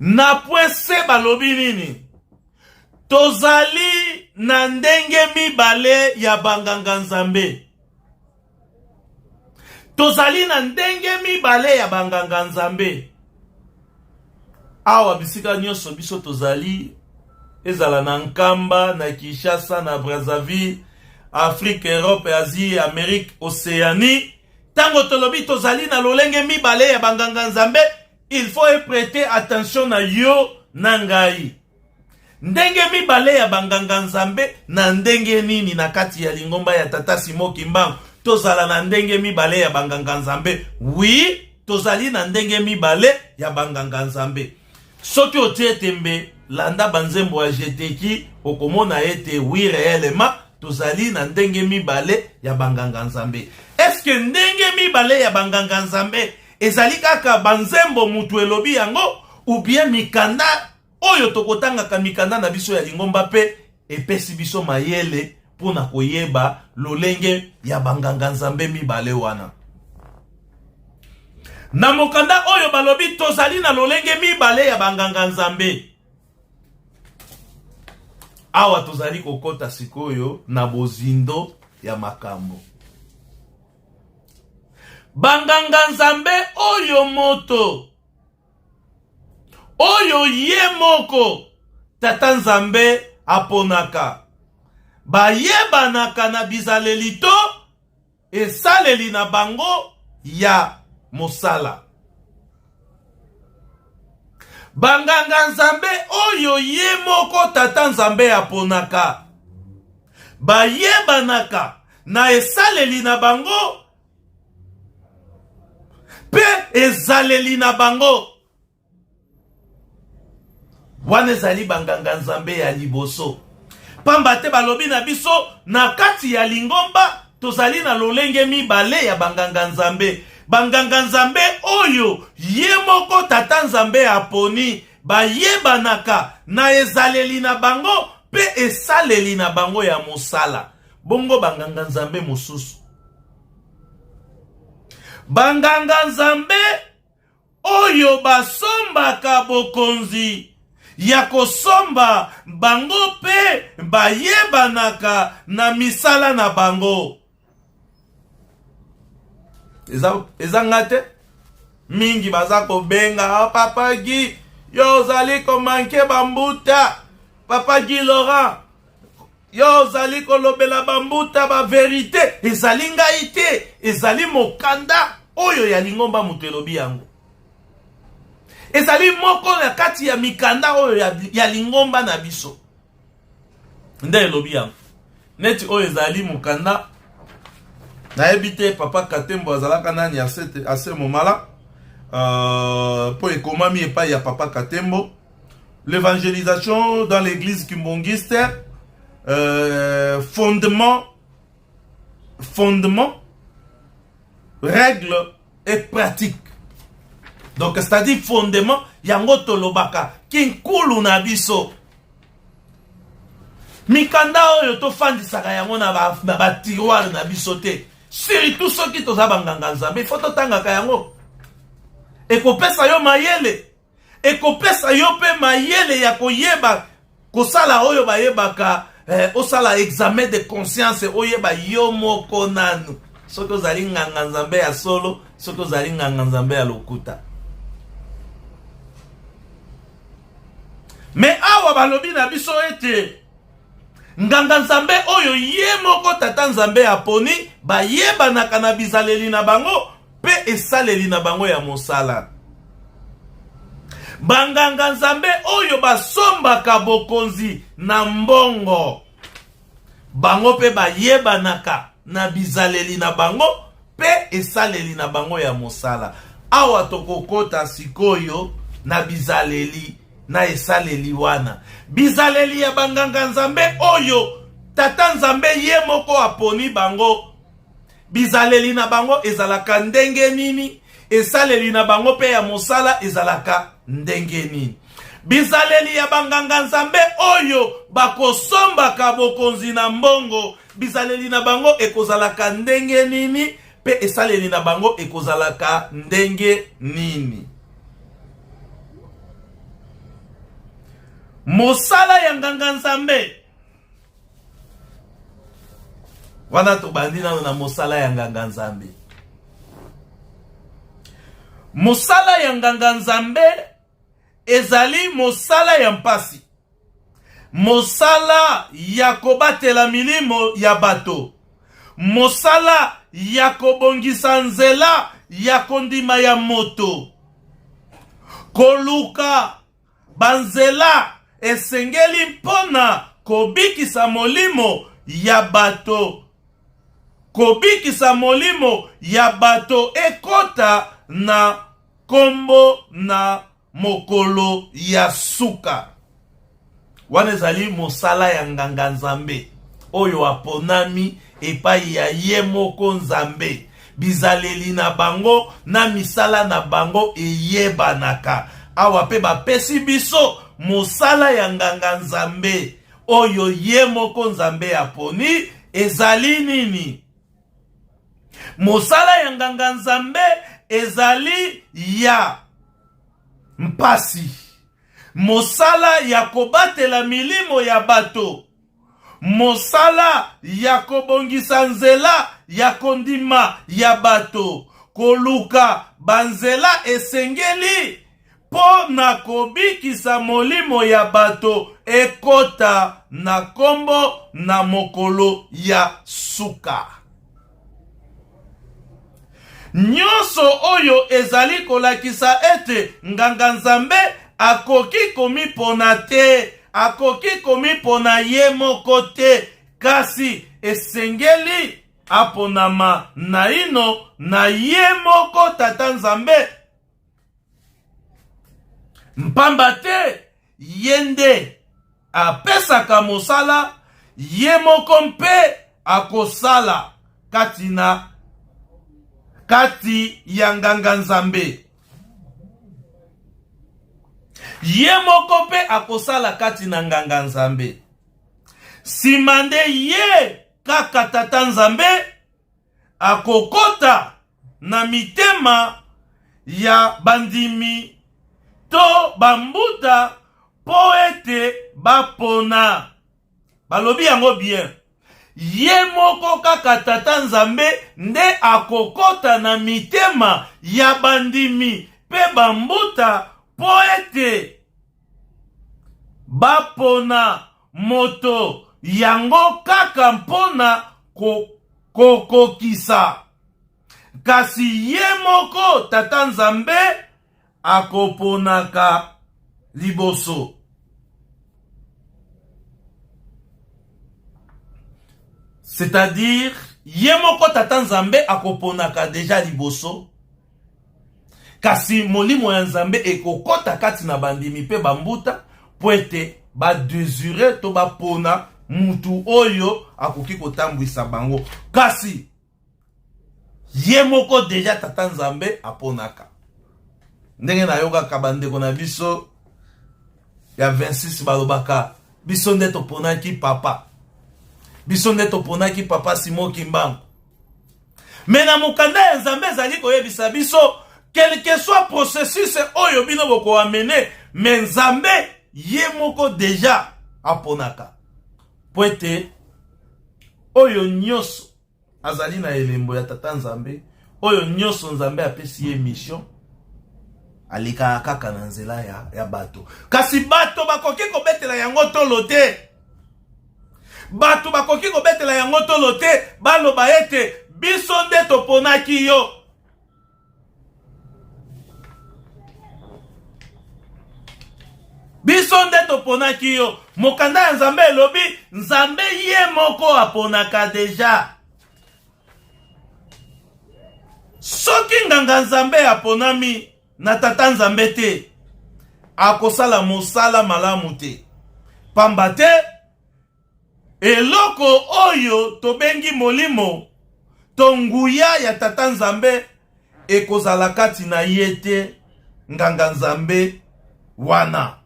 Na point C balobi nini? Tozali na ndenge mibale ya banganga nzambe. Tozali na ndenge mibale ya banganga nzambe. Awa bisika nyonso biso tozali ezala na Nkamba, na Kinshasa, na Brazzaville, Afrique, Europe, Asie, Amérique, Océanie. Tango tolobi tozali na lolenge mibale ya banganga nzambe, il faut prêter attention na yo na ngai. Ndenge mibale ya banganga nzambe na ndenge nini na kati ya lingomba ya Tata Simon Kimbangu. Tozala na ndenge mibale ya banganga nzambe. Oui, tozali na ndenge mibale ya banganga nzambe. Soki otie tembe landa banzembo ya jeteki okomona ete oui réellement tozali na ndenge mibale ya banganga nzambe. Est-ce que ndenge mibale ya banganga nzambe ezali kaka banzembo mutu elobi yango ou bien mikanda oyo tokotanga ka mikanda na biso ya lingomba pe epesi biso mayele pona koyeba lolenge ya banganga nzambe mibale wana. Na mokanda oyo balobi tozali na lolenge mibale ya banganga nzambe. Awa tozali kokota sikoyo na bozindo ya makambo. Banganga nzambe oyo moto oyo ye moko Tata Nzambe aponaka bayebanaka na bizaleli to esaleli na bango ya mosala. Banganga nzambe oyo ye moko Tata Nzambe aponaka bayebanaka na esaleli na bango pe ezaleli na bango. Wana ezali banganga nzambe ya liboso. Pamba te balobi na biso na kati ya lingomba tozali na lolenge mibale ya banganga nzambe. Banganga nzambe oyo ye moko Tata Nzambe aponi bayebanaka na ezaleli na bango pe esaleli na bango ya mosala. Bongo banganga nzambe mosusu. Banganga nzambe oyo basombaka bokonzi ya kosomba bango pe bayebanaka na misala na bango. Eza ngate mingi bazako benga papa Gi yo zali ko manke bambuta, papa Gi Laurent yo zali ko lobela bambuta ba verite ezali ngai te, ezali mokanda oyo ya lingomba mutu elobi yango. Ezali moko na kati ya mikanda oyo ya lingomba na biso nde elobi yango. Neti oyo ezali mokanda na ebite papa Katembo azalaka nani ase momala po ekomami epai ya papa Katembo. L'évangélisation dans l'église kimbongiste, fondement, règle et pratique. Donc c'est-à-dire fondement yango tolobaka kinkulu na biso. Mikanda oyo to fandisaka yango na ba tiroir na biso te. Surtout soki toza banganga nzambe faut totangaka yango. Ekopesa yo mayele. Ekopesa yo pe mayele ya koyeba kosala oyo bayebaka osala examen de conscience oyeba yo moko nanu. Soki ozali nganga nzambe ya solo, soki ozali nganga nzambe ya lokuta. Mais awa balobi na biso ete nganga nzambe oyo ye moko Tata Nzambe aponi bayebanaka na bizaleli na bango pe esaleli na bango ya mosala. Banganga nzambe oyo basombaka bokonzi na mbongo bango pe bayebanaka na bizaleli na bango pe esaleli na bango ya mosala. Awa tokokota sikoyo na bizaleli na esaleli wana. Bizaleli ya banganga nzambe oyo Tata Nzambe ye moko aponi bango. Bizaleli na bango ezalaka ndenge nini, esaleli na bango pe ya mosala ezalaka ndenge nini. Bizaleli ya banganga nzambe oyo bakosombaka bokonzi na mbongo, bizaleli na bango ekozalaka ndenge nini pe esaleli na bango ekozalaka ndenge nini. mosala ya nganga nzambe wana tobandi nano na mosala ya nganga nzambe. Mosala ya nganga nzambe ezali mosala ya mpasi, mosala ya kobatela milimo ya bato, mosala ya kobongisa nzela ya kondima ya moto, koluka banzela esengeli mpona kobikisa molimo ya bato, kobikisa molimo ya bato ekota na kombo na mokolo ya suka. Wana ezali mosala ya nganga nzambe oyo aponami epai ya ye moko nzambe. Bizaleli na bango na misala na bango eyebanaka. Awa pe bapesi biso mosala ya nganga nzambe oyo ye moko nzambe aponi ezali nini? Mosala ya nganga nzambe ezali ya mpasi, mosala ya kobatela milimo ya bato, mosala ya kobongisa nzela ya kondima ya bato, koluka banzela esengeli po na kobikisa molimo ya bato ekota na kombo na mokolo ya suka. Nyonso oyo ezali kolakisa ete nganga nzambe akoki komipona te, akoki komipona ye moko te, kasi esengeli aponama na ino na ye moko tata nzambe. Mpamba te yende apesaka mosala, ye moko mpe akosala kati ya nganga nzambe. Ye moko pe akosala kati na nganga nzambe. Simande ye kaka tata nzambe akokota na mitema ya bandimi to bambuta po ete bapona. Balobi yango bien. Ye moko kaka tata nzambe nde akokota na mitema ya bandimi pe bambuta po ete bapona moto yango kaka mpona kokokisa. Kasi ye moko tata nzambe akoponaka liboso. C'est-à-dire, ye moko tata nzambe akoponaka deja liboso. Kasi molimo ya nzambe ekokota kati na bandimi pe bambuta po ete ba désiré to bapona mutu oyo akoki kotambwisa bango. Kasi ye moko deja tata nzambe aponaka. Ndenge na yoga kabandeko na biso ya 26 balobaka biso nde toponaki papa. Biso nde toponaki papa Simon Kimbangu. Mais na mukanda ya nzambe ezali koyebisa biso quel que soit processus oyo bino boko amene, mais nzambe ye moko deja aponaka. Po ete oyo nyonso azali na elembo ya tata nzambe, oyo nyonso nzambe apesi ye mission, alika kaka na nzela ya bato. Kasi bato bakoki kobetela yango tolo te. Bato bakoki kobetela yango tolo te, baloba ete biso nde toponaki yo. Biso nde toponaki yo. Mokanda ya nzambe elobi nzambe ye moko aponaka deja. Soki nganga nzambe aponami na tata nzambe te, akosala mosala malamu te. Pamba te eloko oyo tobengi molimo to nguya ya tata nzambe ekozala kati na ye te nganga nzambe wana.